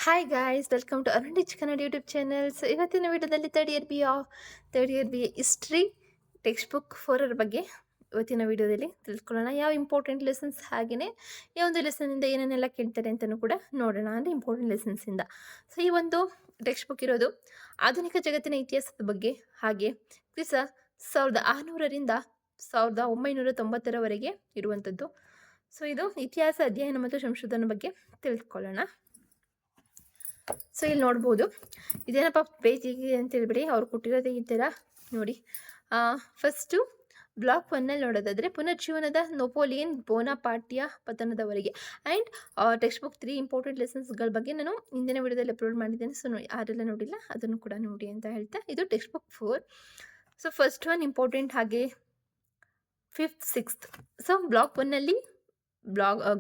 Hi guys, welcome to Arun rich Kannada YouTube channel. So ಇವತ್ತಿನ ವಿಡಿಯೋದಲ್ಲಿ third year B history text book 4 ಬಗ್ಗೆ ಇವತ್ತಿನ ವಿಡಿಯೋದಲ್ಲಿ ತಿಳ್ಕೊಳ್ಳೋಣ. ಯಾವ ಇಂಪಾರ್ಟೆಂಟ್ ಲೆಸನ್ಸ್, ಹಾಗೆಯೇ ಈ ಒಂದು ಲೆಸನಿಂದ ಏನೇನೆಲ್ಲ ಕೇಳ್ತಾರೆ ಅಂತಲೂ ಕೂಡ ನೋಡೋಣ. ಅಂದರೆ ಇಂಪಾರ್ಟೆಂಟ್ ಲೆಸನ್ಸಿಂದ. ಸೊ ಈ ಒಂದು ಟೆಕ್ಸ್ಟ್ ಬುಕ್ ಇರೋದು ಆಧುನಿಕ ಜಗತ್ತಿನ ಇತಿಹಾಸದ ಬಗ್ಗೆ, ಹಾಗೆ ಕ್ರಿಸ 1600ರಿಂದ 1990ರವರೆಗೆ ಇರುವಂಥದ್ದು. ಸೊ ಇದು ಇತಿಹಾಸ ಅಧ್ಯಯನ ಮತ್ತು ಸಂಶೋಧನೆ ಬಗ್ಗೆ ತಿಳ್ಕೊಳ್ಳೋಣ. ಸೊ ಇಲ್ಲಿ ನೋಡ್ಬೋದು, ಇದೇನಪ್ಪ ಪೇಜಿಗೆ ಅಂತ ಹೇಳ್ಬಿಡಿ ಅವ್ರು ಕೊಟ್ಟಿರೋದೇ ಈ ಥರ ನೋಡಿ. ಫಸ್ಟು ಬ್ಲಾಕ್ 1ನಲ್ಲಿ ನೋಡೋದಾದರೆ ಪುನರ್ಜೀವನದ ನೆಪೋಲಿಯನ್ ಬೋನಾಪಾರ್ಟಿಯ ಪತನದವರೆಗೆ. ಆ್ಯಂಡ್ ಟೆಕ್ಸ್ಟ್ ಬುಕ್ 3 ಇಂಪಾರ್ಟೆಂಟ್ ಲೆಸನ್ಸ್ಗಳ ಬಗ್ಗೆ ನಾನು ಹಿಂದಿನ ವಿಡಿಯೋದಲ್ಲಿ ಅಪ್ಲೋಡ್ ಮಾಡಿದ್ದೇನೆ. ಸೊ ಯಾರೆಲ್ಲ ನೋಡಿಲ್ಲ ಅದನ್ನು ಕೂಡ ನೋಡಿ ಅಂತ ಹೇಳ್ತಾ, ಇದು text book 4. So first one important, ಹಾಗೆ 5th 6th. ಸೊ ಬ್ಲಾಕ್ 1ನಲ್ಲಿ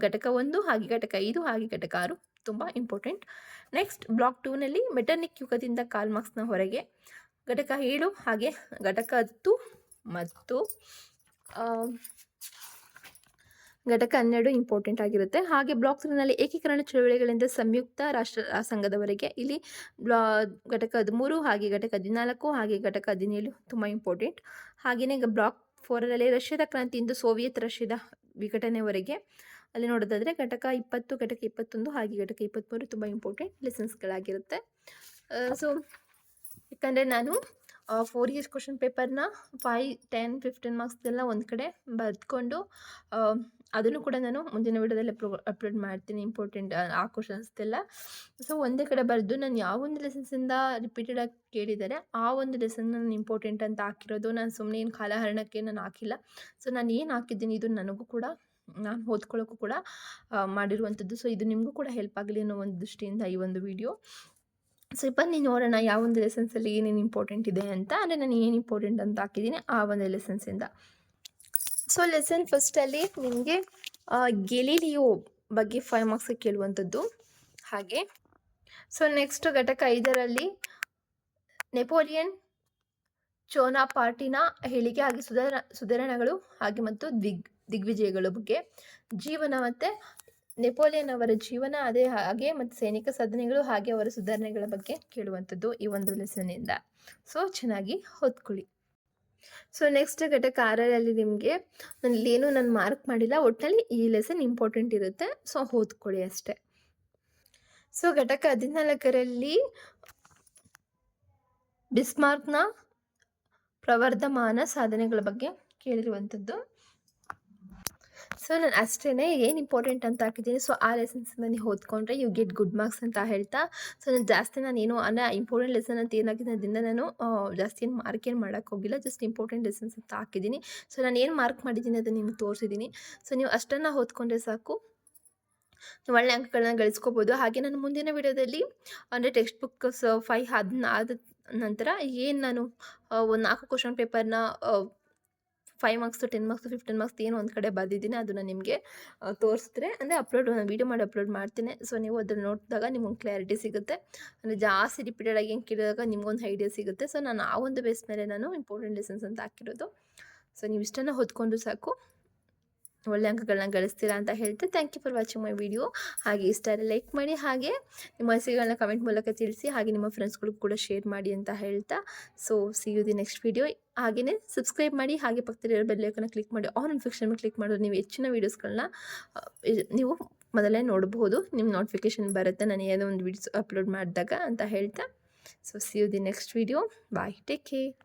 ಘಟಕ 1, ಹಾಗೆ ಘಟಕ 5, ಹಾಗೆ ಘಟಕ 6 ತುಂಬ ಇಂಪಾರ್ಟೆಂಟ್. ನೆಕ್ಸ್ಟ್ ಬ್ಲಾಕ್ 2ನಲ್ಲಿ ಮೆಟರ್ನಿಕ್ ಯುಗದಿಂದ ಕಾಲ್ ಮಾರ್ಕ್ಸ್ನ ಹೊರಗೆ, ಘಟಕ 7, ಹಾಗೆ ಘಟಕ 10 ಮತ್ತು ಘಟಕ 12 ಇಂಪಾರ್ಟೆಂಟ್ ಆಗಿರುತ್ತೆ. ಹಾಗೆ ಬ್ಲಾಕ್ 3ನಲ್ಲಿ ಏಕೀಕರಣ ಚಳವಳಿಗಳಿಂದ ಸಂಯುಕ್ತ ರಾಷ್ಟ್ರ ಸಂಘದವರೆಗೆ, ಇಲ್ಲಿ ಘಟಕ 13, ಹಾಗೆ ಘಟಕ 14, ಹಾಗೆ ಘಟಕ 17 ತುಂಬ ಇಂಪಾರ್ಟೆಂಟ್. ಹಾಗೆಯೇ ಬ್ಲಾಕ್ 4ರಲ್ಲಿ ರಷ್ಯಾದ ಕ್ರಾಂತಿಯಿಂದ ಸೋವಿಯತ್ ರಷ್ಯಾದ ವಿಘಟನೆವರೆಗೆ, ಅಲ್ಲಿ ನೋಡೋದಾದರೆ ಘಟಕ 20, ಘಟಕ 21, ಹಾಗೆ ಘಟಕ 23 ತುಂಬ ಇಂಪಾರ್ಟೆಂಟ್ ಲೆಸನ್ಸ್ಗಳಾಗಿರುತ್ತೆ. ಸೊ ಯಾಕಂದರೆ ನಾನು 4 ಇಯರ್ಸ್ ಕ್ವಶನ್ ಪೇಪರ್ನ 5, 10, 15 ಮಾರ್ಕ್ಸ್ದೆಲ್ಲ ಒಂದು ಕಡೆ ಬರೆದುಕೊಂಡು ಅದನ್ನು ಕೂಡ ನಾನು ಮುಂದಿನ ವಿಡಿಯೋದಲ್ಲಿ ಅಪ್ಲೋಡ್ ಮಾಡ್ತೀನಿ, ಇಂಪಾರ್ಟೆಂಟ್ ಆ ಕ್ವಶನ್ಸ್ದೆಲ್ಲ. ಸೊ ಒಂದೇ ಕಡೆ ಬರೆದು ನಾನು ಯಾವ ಒಂದು ಲೆಸನ್ಸಿಂದ ರಿಪೀಟೆಡಾಗಿ ಕೇಳಿದ್ದಾರೆ ಆ ಒಂದು ಲೆಸನ್ ನಾನು ಇಂಪಾರ್ಟೆಂಟ್ ಅಂತ ಹಾಕಿರೋದು. ನಾನು ಸುಮ್ಮನೆ ಏನು ಕಾಲಹರಣಕ್ಕೆ ನಾನು ಹಾಕಿಲ್ಲ. ಸೊ ನಾನು ಏನು ಹಾಕಿದ್ದೀನಿ ಇದು ನನಗೂ ಕೂಡ, ನಾನು ಓದ್ಕೊಳ್ಳೋಕ್ಕೂ ಕೂಡ ಮಾಡಿರುವಂಥದ್ದು. ಸೊ ಇದು ನಿಮಗೂ ಕೂಡ ಹೆಲ್ಪ್ ಆಗಲಿ ಅನ್ನೋ ಒಂದು ದೃಷ್ಟಿಯಿಂದ ಈ ಒಂದು ವಿಡಿಯೋ. ಸೊ ಬನ್ನಿ ನೋಡೋಣ ಯಾವ ಒಂದು ಲೆಸನ್ಸಲ್ಲಿ ಏನೇನು ಇಂಪಾರ್ಟೆಂಟ್ ಇದೆ ಅಂತ. ಅಂದರೆ ನಾನು ಏನು ಇಂಪಾರ್ಟೆಂಟ್ ಅಂತ ಹಾಕಿದ್ದೀನಿ ಆ ಒಂದು ಲೆಸನ್ಸಿಂದ. ಸೊ ಲೆಸನ್ ಫಸ್ಟಲ್ಲಿ ನಿಮಗೆ ಗೆಲಿಲಿಯೋ ಬಗ್ಗೆ 5 ಮಾರ್ಕ್ಸಿಗೆ ಕೇಳುವಂಥದ್ದು. ಹಾಗೆ ಸೊ ನೆಕ್ಸ್ಟ್ ಘಟಕ 5ರಲ್ಲಿ ನೆಪೋಲಿಯನ್ ಬೋನಾಪಾರ್ಟಿನ ಹೇಳಿಕೆ, ಹಾಗೆ ಸುಧಾರಣೆಗಳು, ಹಾಗೆ ಮತ್ತು ದಿಗ್ವಿಜಯಗಳ ಬಗ್ಗೆ, ಜೀವನ ಮತ್ತು ನೆಪೋಲಿಯನ್ ಅವರ ಜೀವನ, ಅದೇ ಹಾಗೆ ಮತ್ತು ಸೈನಿಕ ಸಾಧನೆಗಳು, ಹಾಗೆ ಅವರ ಸುಧಾರಣೆಗಳ ಬಗ್ಗೆ ಕೇಳುವಂಥದ್ದು ಈ ಒಂದು ಲೆಸನ್ನಿಂದ. ಸೊ ಚೆನ್ನಾಗಿ ಓದ್ಕೊಳ್ಳಿ. ಸೊ ನೆಕ್ಸ್ಟ್ ಘಟಕ 6ರಲ್ಲಿ ನಿಮಗೆ ನಾನು ಮಾರ್ಕ್ ಮಾಡಿಲ್ಲ, ಒಟ್ಟಿನಲ್ಲಿ ಈ ಲೆಸನ್ ಇಂಪಾರ್ಟೆಂಟ್ ಇರುತ್ತೆ. ಸೊ ಓದ್ಕೊಳ್ಳಿ ಅಷ್ಟೇ. ಸೊ ಘಟಕ 14ರಲ್ಲಿ ಬಿಸ್ಮಾರ್ಕ್ನ ಪ್ರವರ್ಧಮಾನ ಸಾಧನೆಗಳ ಬಗ್ಗೆ ಕೇಳಿರುವಂಥದ್ದು. ಸೊ ನಾನು ಅಷ್ಟೇ ಏನು ಇಂಪಾರ್ಟೆಂಟ್ ಅಂತ ಹಾಕಿದ್ದೀನಿ. ಸೊ ಆ ಲೆಸನ್ಸಿಂದ ನೀವು ಓದ್ಕೊಂಡ್ರೆ ಯು ಗೆಟ್ ಗುಡ್ ಮಾರ್ಕ್ಸ್ ಅಂತ ಹೇಳ್ತಾ, ಸೊ ನಾನು ಏನು ಅಂದರೆ ಇಂಪಾರ್ಟೆಂಟ್ ಲೆಸನ್ ಅಂತ ಏನಾಗಿದೆ ಅದರಿಂದ ನಾನು ಜಾಸ್ತಿ ಏನು ಮಾರ್ಕ್ ಏನು ಮಾಡೋಕ್ಕೆ ಹೋಗಿಲ್ಲ, ಜಸ್ಟ್ ಇಂಪಾರ್ಟೆಂಟ್ ಲೆಸನ್ಸ್ ಅಂತ ಹಾಕಿದ್ದೀನಿ. ಸೊ ನಾನು ಏನು ಮಾರ್ಕ್ ಮಾಡಿದ್ದೀನಿ ಅದನ್ನು ನಿಮ್ಗೆ ತೋರಿಸಿದ್ದೀನಿ. ಸೊ ನೀವು ಅಷ್ಟನ್ನು ಓದ್ಕೊಂಡ್ರೆ ಸಾಕು, ಒಳ್ಳೆ ಅಂಕಗಳನ್ನ ಗಳಿಸ್ಕೋಬೋದು. ಹಾಗೆ ನಾನು ಮುಂದಿನ ವಿಡಿಯೋದಲ್ಲಿ ಅಂದರೆ ಟೆಕ್ಸ್ಟ್ ಬುಕ್ಸ್ 5 ಆದ ನಂತರ ಏನು ನಾನು ಒಂದು 4 ಕ್ವಶನ್ ಪೇಪರ್ನ 5 ಮಾರ್ಕ್ಸ್, 10 ಮಾರ್ಕ್ಸ್, 15 ಮಾರ್ಕ್ಸ್ ಏನು ಒಂದು ಕಡೆ ಬರೆದಿದ್ದೀನಿ ಅದನ್ನು ನಿಮಗೆ ತೋರಿಸಿದ್ರೆ, ಅಂದರೆ ವೀಡಿಯೋ ಮಾಡಿ ಅಪ್ಲೋಡ್ ಮಾಡ್ತೀನಿ. ಸೊ ನೀವು ಅದನ್ನು ನೋಡಿದಾಗ ನಿಮ್ಗೊಂದು ಕ್ಲಾರಿಟಿ ಸಿಗುತ್ತೆ. ಅಂದರೆ ಜಾಸ್ತಿ ರಿಪೀಟೆಡಾಗಿ ಏನು ಕೇಳಿದಾಗ ನಿಮ್ಗೊಂದು ಐಡಿಯಾ ಸಿಗುತ್ತೆ. ಸೊ ನಾನು ಆ ಒಂದು ಬೇಸ್ ಮೇಲೆ ನಾನು ಇಂಪಾರ್ಟೆಂಟ್ ಲೆಸನ್ಸ್ ಅಂತ ಹಾಕಿರೋದು. ಸೊ ನೀವು ಇಷ್ಟನ್ನು ಹೊತ್ಕೊಂಡು ಸಾಕು, ಒಳ್ಳೆ ಅಂಕಗಳನ್ನ ಗಳಿಸ್ತೀರಾ ಅಂತ ಹೇಳ್ತೆ. Thank you for watching my video. ಹಾಗೆ ಇಷ್ಟ ಲೈಕ್ ಮಾಡಿ, ಹಾಗೆ ನಿಮ್ಮ ಅನಿಸಿಕೆಗಳನ್ನ ಕಮೆಂಟ್ ಮೂಲಕ ತಿಳಿಸಿ, ಹಾಗೆ ನಿಮ್ಮ ಫ್ರೆಂಡ್ಸ್ಗಳಿಗೂ ಕೂಡ ಶೇರ್ ಮಾಡಿ ಅಂತ ಹೇಳ್ತಾ, so see you the next video. ಹಾಗೆಯೇ ಸಬ್ಸ್ಕ್ರೈಬ್ ಮಾಡಿ, ಹಾಗೆ ಪಕ್ಕದಲ್ಲಿರೋ ಬೆಲ್ ಐಕಾನ್ನ ಕ್ಲಿಕ್ ಮಾಡಿ, ಆಲ್ ನೋಟಿಫಿಕೇಷನ್ ಕ್ಲಿಕ್ ಮಾಡೋದು ನೀವು ಹೆಚ್ಚಿನ ವೀಡಿಯೋಸ್ಗಳನ್ನ ನೀವು ಮೊದಲೇ ನೋಡಬಹುದು. ನಿಮ್ಮ ನೋಟಿಫಿಕೇಷನ್ ಬರುತ್ತೆ ನಾನು ಏನೋ ಒಂದು ವೀಡಿಯೋಸ್ ಅಪ್ಲೋಡ್ ಮಾಡಿದಾಗ ಅಂತ ಹೇಳ್ತಾ, so see you the next video. Bye, take care.